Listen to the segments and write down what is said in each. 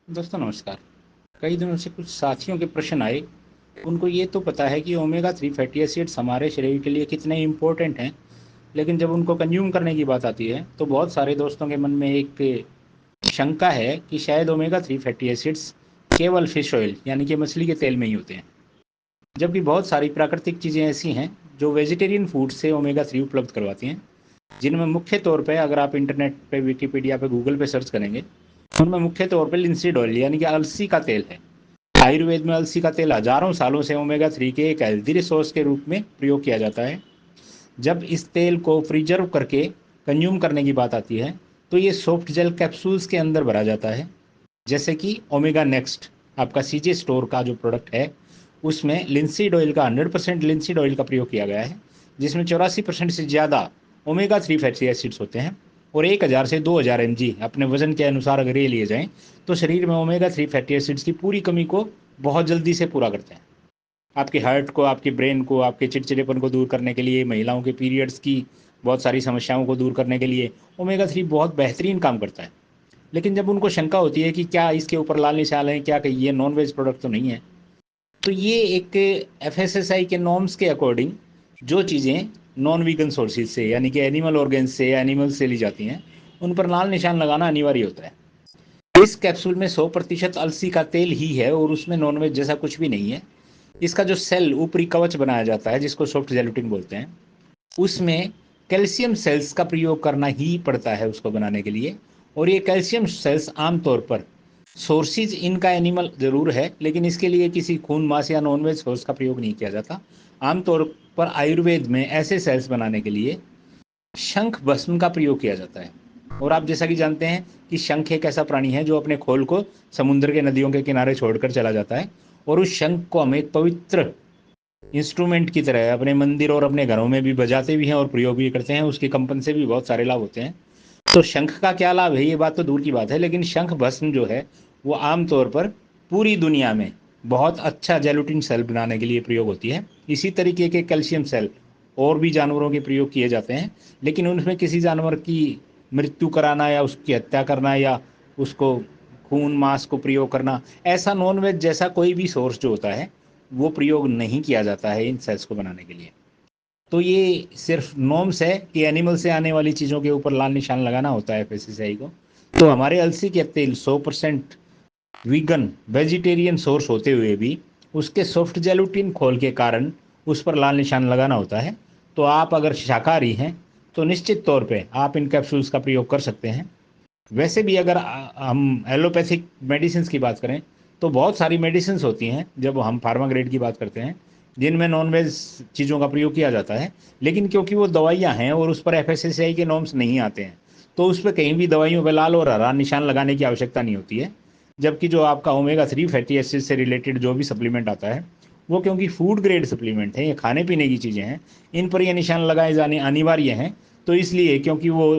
दोस्तों नमस्कार। कई दिनों से कुछ साथियों के प्रश्न आए। उनको ये तो पता है कि ओमेगा 3 फैटी एसिड्स हमारे शरीर के लिए कितने इम्पोर्टेंट हैं, लेकिन जब उनको कंज्यूम करने की बात आती है तो बहुत सारे दोस्तों के मन में एक शंका है कि शायद ओमेगा 3 फैटी एसिड्स केवल फिश ऑयल यानी कि मछली के तेल में ही होते हैं, जबकि बहुत सारी प्राकृतिक चीज़ें ऐसी हैं जो वेजिटेरियन फूड से ओमेगा 3 उपलब्ध करवाती हैं, जिनमें मुख्य तौर पे अगर आप इंटरनेट पे, विकिपीडिया पे, गूगल पे सर्च करेंगे, उनमें मुख्य तौर पे लिंसीड ऑयल यानी कि अलसी का तेल है। आयुर्वेद में अलसी का तेल हजारों सालों से ओमेगा 3 के एक हेल्दी रिसोर्स के रूप में प्रयोग किया जाता है। जब इस तेल को प्रिजर्व करके कंज्यूम करने की बात आती है तो ये सॉफ्ट जेल कैप्सूल्स के अंदर भरा जाता है, जैसे कि ओमेगा नेक्स्ट आपका सीजे स्टोर का जो प्रोडक्ट है, उसमें लिंसीड ऑयल का 100% लिंसीड ऑयल का प्रयोग किया गया है, जिसमें 84% से ज़्यादा ओमेगा 3 फैटी एसिड्स होते हैं। और 1000 से 2000 mg अपने वजन के अनुसार अगर ये लिए जाएं तो शरीर में ओमेगा 3 फैटी एसिड्स की पूरी कमी को बहुत जल्दी से पूरा करते हैं। आपके हार्ट को, आपके ब्रेन को, आपके चिड़चिड़ेपन को दूर करने के लिए, महिलाओं के पीरियड्स की बहुत सारी समस्याओं को दूर करने के लिए ओमेगा 3 बहुत बेहतरीन काम करता है। लेकिन जब उनको शंका होती है कि क्या इसके ऊपर लाल निशान है, क्या कहीं ये नॉन वेज प्रोडक्ट तो नहीं है, तो ये एक एफएसएसआई के नॉर्म्स के अकॉर्डिंग जो चीज़ें नॉन वीगन सोर्सेज से यानी कि एनिमल ऑर्गेन्स से या एनिमल से ली जाती हैं, उन पर लाल निशान लगाना अनिवार्य होता है। इस कैप्सूल में 100% अलसी का तेल ही है और उसमें नॉनवेज जैसा कुछ भी नहीं है। इसका जो सेल ऊपरी कवच बनाया जाता है, जिसको सॉफ्ट जेलेटिन बोलते हैं, उसमें कैल्शियम सेल्स का प्रयोग करना ही पड़ता है उसको बनाने के लिए। और ये कैल्शियम सेल्स आमतौर पर सोर्सेज इनका एनिमल ज़रूर है, लेकिन इसके लिए किसी खून मांस या नॉनवेज सोर्स का प्रयोग नहीं किया जाता। आमतौर पर आयुर्वेद में ऐसे सेल्स बनाने के लिए शंख भस्म का प्रयोग किया जाता है। और आप जैसा कि जानते हैं कि शंख एक ऐसा प्राणी है जो अपने खोल को समुद्र के नदियों के किनारे छोड़कर चला जाता है, और उस शंख को हम एक पवित्र इंस्ट्रूमेंट की तरह अपने मंदिर और अपने घरों में भी बजाते भी हैं और प्रयोग भी करते हैं। उसके कंपन से भी बहुत सारे लाभ होते हैं। तो शंख का क्या लाभ है ये बात तो दूर की बात है, लेकिन शंख भस्म जो है वो आमतौर पर पूरी दुनिया में बहुत अच्छा जेलुटिन सेल बनाने के लिए प्रयोग होती है। इसी तरीके के कैल्शियम सेल और भी जानवरों के प्रयोग किए जाते हैं, लेकिन उनमें किसी जानवर की मृत्यु कराना या उसकी हत्या करना या उसको खून मांस को प्रयोग करना, ऐसा नॉनवेज जैसा कोई भी सोर्स जो होता है वो प्रयोग नहीं किया जाता है इन सेल्स को बनाने के लिए। तो ये सिर्फ नॉर्म्स है कि एनिमल से आने वाली चीज़ों के ऊपर लाल निशान लगाना होता है पेस्टिसाइड को। तो हमारे अलसी के तेल 100% वीगन वेजिटेरियन सोर्स होते हुए भी उसके सॉफ्ट जेलुटिन खोल के कारण उस पर लाल निशान लगाना होता है। तो आप अगर शाकाहारी हैं तो निश्चित तौर पे आप इन कैप्सूल्स का प्रयोग कर सकते हैं। वैसे भी अगर हम एलोपैथिक मेडिसिन की बात करें तो बहुत सारी मेडिसिन होती हैं, जब हम फार्मा ग्रेड की बात करते हैं, जिनमें नॉनवेज चीज़ों का प्रयोग किया जाता है, लेकिन क्योंकि वो दवाइयाँ हैं और उस पर एफएसएसआई के नॉर्म्स नहीं आते हैं, तो उस पर कहीं भी दवाइयों पर लाल और हरा निशान लगाने की आवश्यकता नहीं होती है। जबकि जो आपका ओमेगा 3 फैटी एसिड से रिलेटेड जो भी सप्लीमेंट आता है, वो क्योंकि फूड ग्रेड सप्लीमेंट है, ये खाने पीने की चीज़ें हैं, इन पर ये निशान लगाए जाने अनिवार्य हैं। तो इसलिए क्योंकि वो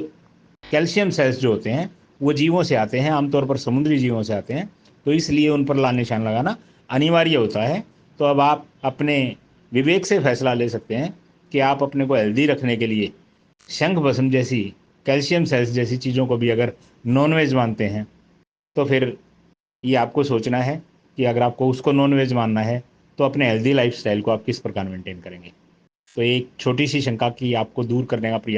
कैल्शियम सेल्स जो होते हैं वो जीवों से आते हैं, आमतौर पर समुद्री जीवों से आते हैं, तो इसलिए उन पर लाल निशान लगाना अनिवार्य होता है। तो अब आप अपने विवेक से फैसला ले सकते हैं कि आप अपने को हेल्दी रखने के लिए शंख भस्म जैसी, कैल्शियम सेल्स जैसी चीज़ों को भी अगर नॉनवेज मानते हैं, तो फिर ये आपको सोचना है कि अगर आपको उसको नॉनवेज मानना है तो अपने हेल्दी लाइफस्टाइल को आप किस प्रकार मेंटेन करेंगे। तो एक छोटी सी शंका की आपको दूर करने का प्रयास